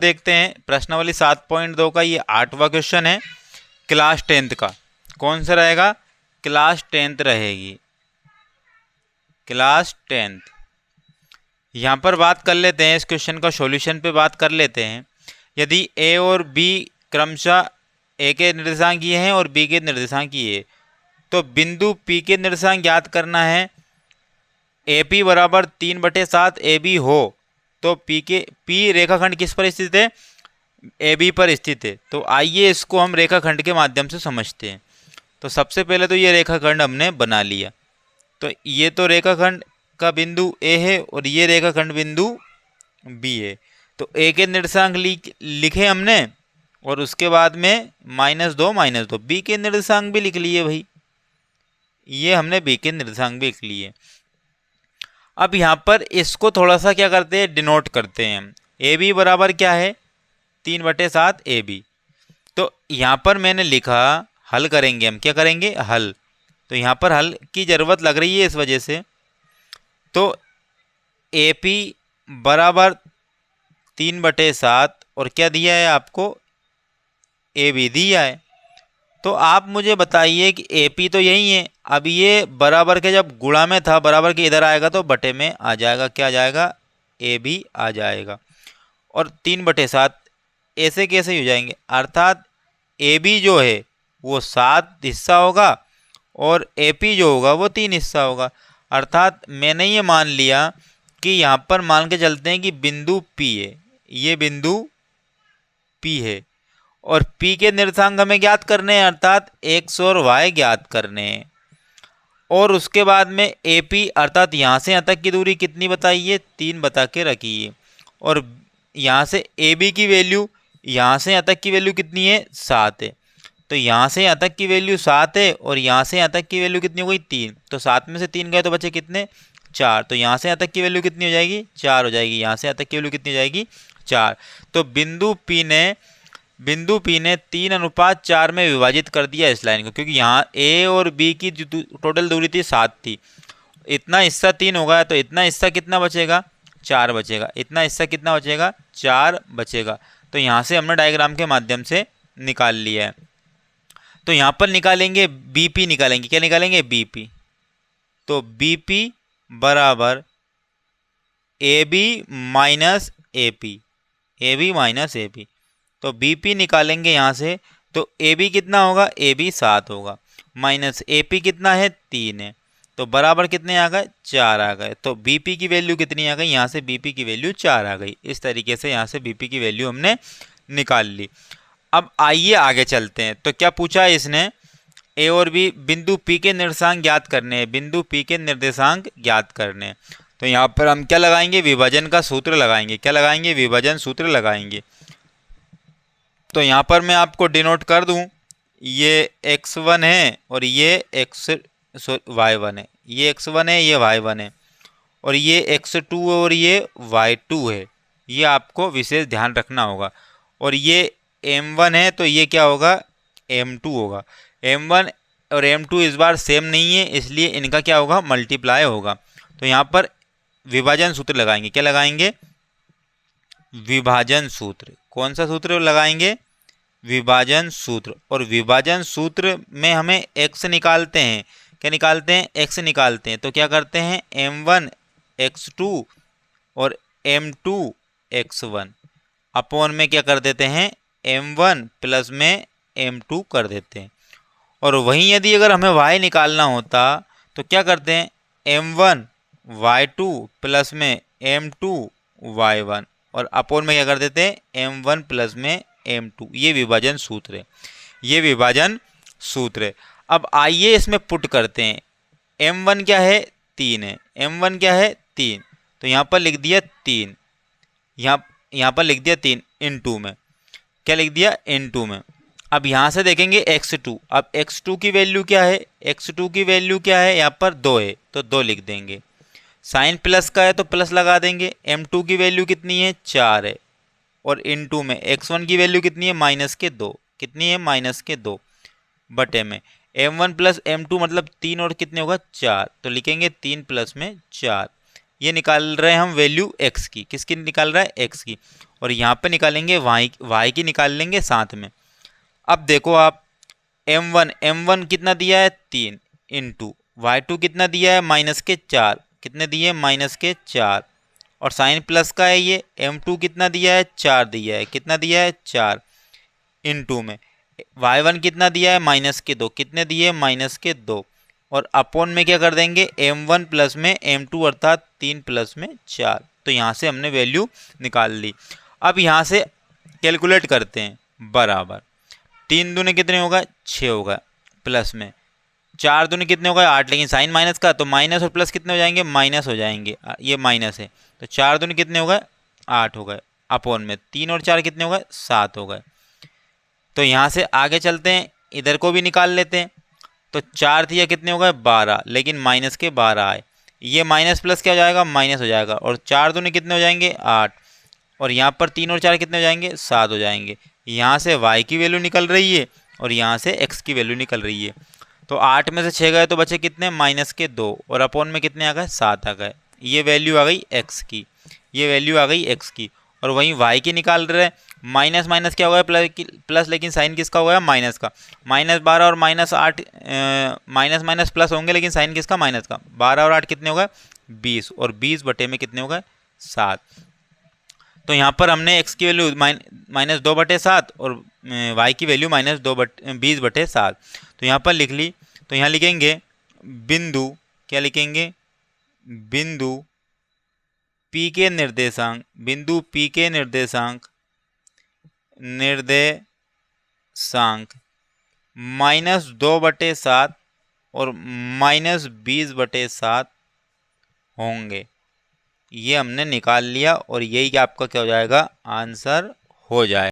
देखते हैं प्रश्नावली 7.2 का ये 8वां क्वेश्चन है क्लास 10th का। कौन सा रहेगा? क्लास 10th रहेगी, क्लास 10th। यहाँ पर बात कर लेते हैं, इस क्वेश्चन का सॉल्यूशन पे बात कर लेते हैं। यदि ए और बी क्रमशः ए के निर्देशांक ये हैं और बी के निर्देशांक ये, तो बिंदु पी के निर्देशांक ज्ञात करना है। ए पी बराबर 3/7 ए बी हो तो पी रेखाखंड किस पर स्थित है? ए बी पर स्थित है। तो आइए इसको हम रेखाखंड के माध्यम से समझते हैं। तो सबसे पहले तो ये रेखाखंड हमने बना लिया। तो ये तो रेखाखंड का बिंदु ए है और ये रेखाखंड बिंदु बी है। तो ए के निर्देशांक लिखे हमने और उसके बाद में -2 बी के निर्देशांक भी लिख लिए भाई, ये हमने बी के निर्देशांक भी लिख लिए। अब यहाँ पर इसको थोड़ा सा क्या करते हैं, डिनोट करते हैं। ए बी बराबर क्या है? 3/7 ए बी। तो यहाँ पर मैंने लिखा, हल करेंगे हम, क्या करेंगे? हल। तो यहाँ पर हल की ज़रूरत लग रही है इस वजह से। तो ए पी बराबर 3/7 और क्या दिया है आपको? ए बी दिया है। तो आप मुझे बताइए कि ए पी तो यही है। अब ये बराबर के जब गुणा में था, बराबर के इधर आएगा तो बटे में आ जाएगा, क्या आ जाएगा? ए बी आ जाएगा। और 3/7 ऐसे कैसे हो जाएंगे? अर्थात ए बी जो है वो 7 हिस्सा होगा और ए पी जो होगा वो 3 हिस्सा होगा। अर्थात मैंने ये मान लिया कि यहाँ पर मान के चलते हैं कि बिंदु पी है, ये बिंदु पी है और पी के निर्देशांक हमें ज्ञात करने हैं, अर्थात एक्स और वाई ज्ञात करने हैं। और उसके बाद में ए पी अर्थात यहाँ से यहाँ तक की दूरी कितनी बताइए? 3 बता के रखिए। और यहाँ से ए बी की वैल्यू, यहाँ से यहाँ तक की वैल्यू कितनी है? 7 है। तो यहाँ से यहाँ तक की वैल्यू 7 है और यहाँ से यहाँ तक की वैल्यू कितनी हो गई? 3। तो 7 में से 3 गए तो बचे कितने? 4। तो यहाँ से यहाँ तक की वैल्यू कितनी हो जाएगी? 4 हो जाएगी। यहाँ से यहाँ तक की वैल्यू कितनी हो जाएगी? 4। तो बिंदु P ने 3:4 में विभाजित कर दिया इस लाइन को, क्योंकि यहाँ ए और बी की टोटल दूरी थी 7 थी। इतना हिस्सा 3 होगा तो इतना हिस्सा कितना बचेगा? 4 बचेगा। इतना हिस्सा कितना बचेगा? 4 बचेगा। तो यहाँ से हमने डायग्राम के माध्यम से निकाल लिया है। तो यहाँ पर निकालेंगे बीपी, निकालेंगे क्या? निकालेंगे बीपी। तो बीपी बराबर A B minus A P, A B minus A P. तो बीपी निकालेंगे यहाँ से, तो ए बी कितना होगा? ए बी 7 होगा, माइनस ए पी कितना है? 3 है। तो बराबर कितने आ गए? 4 आ गए। तो बीपी की वैल्यू कितनी आ गई? यहाँ से बीपी की वैल्यू 4 आ गई। इस तरीके से यहाँ से बीपी की वैल्यू हमने निकाल ली। अब आइए आगे चलते हैं। तो क्या पूछा है इसने? ए और बी बिंदु पी के निर्देशांक ज्ञात करने हैं, बिंदु पी के निर्देशांक ज्ञात करने हैं। तो यहाँ पर हम क्या लगाएंगे? विभाजन का सूत्र लगाएंगे। क्या लगाएंगे? विभाजन सूत्र लगाएंगे। तो यहाँ पर मैं आपको डिनोट कर दूं, ये x1 है और ये y1 है, ये x1 है, ये y1 है, और ये x2 और ये y2 है। ये आपको विशेष ध्यान रखना होगा। और ये m1 है तो ये क्या होगा? m2 होगा। m1 और m2 इस बार सेम नहीं है, इसलिए इनका क्या होगा? मल्टीप्लाई होगा। तो यहाँ पर विभाजन सूत्र लगाएंगे। क्या लगाएंगे? विभाजन सूत्र। कौन सा सूत्र लगाएंगे? विभाजन सूत्र। और विभाजन सूत्र में हमें x निकालते हैं। क्या निकालते हैं? x निकालते हैं। तो क्या करते हैं? m1 x2 और m2 x1 अपॉन में क्या कर देते हैं? m1 प्लस में m2 कर देते हैं। और वहीं यदि अगर हमें y निकालना होता तो क्या करते हैं? m1 y2 प्लस में m2 y1 और अपोन में क्या कर देते हैं? m1 प्लस में m2। ये विभाजन सूत्र है, ये विभाजन सूत्र है। अब आइए इसमें पुट करते हैं। m1 क्या है? 3 है। m1 क्या है? 3। तो यहाँ पर लिख दिया 3, यहाँ पर लिख दिया 3 इन 2 में। क्या लिख दिया? इन 2 में। अब यहाँ से देखेंगे x2। अब x2 की वैल्यू क्या है? x2 की वैल्यू क्या है? यहाँ पर 2 है तो 2 लिख देंगे। साइन प्लस का है तो प्लस लगा देंगे। m2 की वैल्यू कितनी है? 4 है। और इन 2 में x1 की वैल्यू कितनी है? -2। कितनी है? -2 बटे में m1 प्लस m2 मतलब 3 और कितने होगा? 4। तो लिखेंगे 3 प्लस में 4। ये निकाल रहे हैं हम वैल्यू x की, किसकी निकाल रहा है x की, और यहाँ पे निकालेंगे y की निकाल लेंगे साथ में। अब देखो आप m1 कितना दिया है 3 इंटू y2 कितना दिया है -4, कितने दिए -4, और साइन प्लस का है ये m2 कितना दिया है 4 दिया है, कितना दिया है 4 इंटू में y1 कितना दिया है -2, कितने दिए -2, और अपॉन में क्या कर देंगे m1 प्लस में m2 अर्थात 3 प्लस में 4। तो यहाँ से हमने वैल्यू निकाल ली। अब यहाँ से कैलकुलेट करते हैं, बराबर 3 दूने कितने होगा 6 होगा, प्लस में 4 दूने कितने होगा 8, लेकिन साइन माइनस का तो माइनस और प्लस कितने हो जाएंगे माइनस हो जाएंगे, ये माइनस है तो 4 दूने कितने हो गए 8 हो गए, अपॉन में 3 और 4 कितने हो गए 7 हो गए। तो यहाँ से आगे चलते हैं, इधर को भी निकाल लेते हैं। तो 4 थी या कितने हो गए 12, लेकिन माइनस के 12 आए, ये माइनस प्लस क्या हो जाएगा माइनस हो जाएगा, और 4 दूने कितने हो जाएंगे 8, और यहाँ पर 3 और 4 कितने हो जाएंगे 7 हो जाएंगे। यहाँ से y की वैल्यू निकल रही है और यहाँ से x की वैल्यू निकल रही है। तो 8 में से 6 गए तो बचे कितने -2, और अपॉन में कितने आ गए 7 आ गए। ये वैल्यू आ गई x की, ये वैल्यू आ गई x की, और वहीं y की निकाल रहे हैं। माइनस माइनस क्या होगा प्लस, लेकिन साइन किसका होगा माइनस का, -12 और -8 माइनस माइनस प्लस होंगे, लेकिन साइन किसका माइनस का। 12 और 8 कितने हो गए 20, और 20 बटे में कितने हो गए 7। तो यहाँ पर हमने x की वैल्यू -2/7 और y की वैल्यू -20/7 तो यहाँ पर लिख ली। तो यहाँ लिखेंगे बिंदु, क्या लिखेंगे बिंदु P के निर्देशांक, बिंदु P के निर्देशांक -2/7 और -20/7 होंगे। ये हमने निकाल लिया और यही आपका क्या हो जाएगा आंसर हो जाए।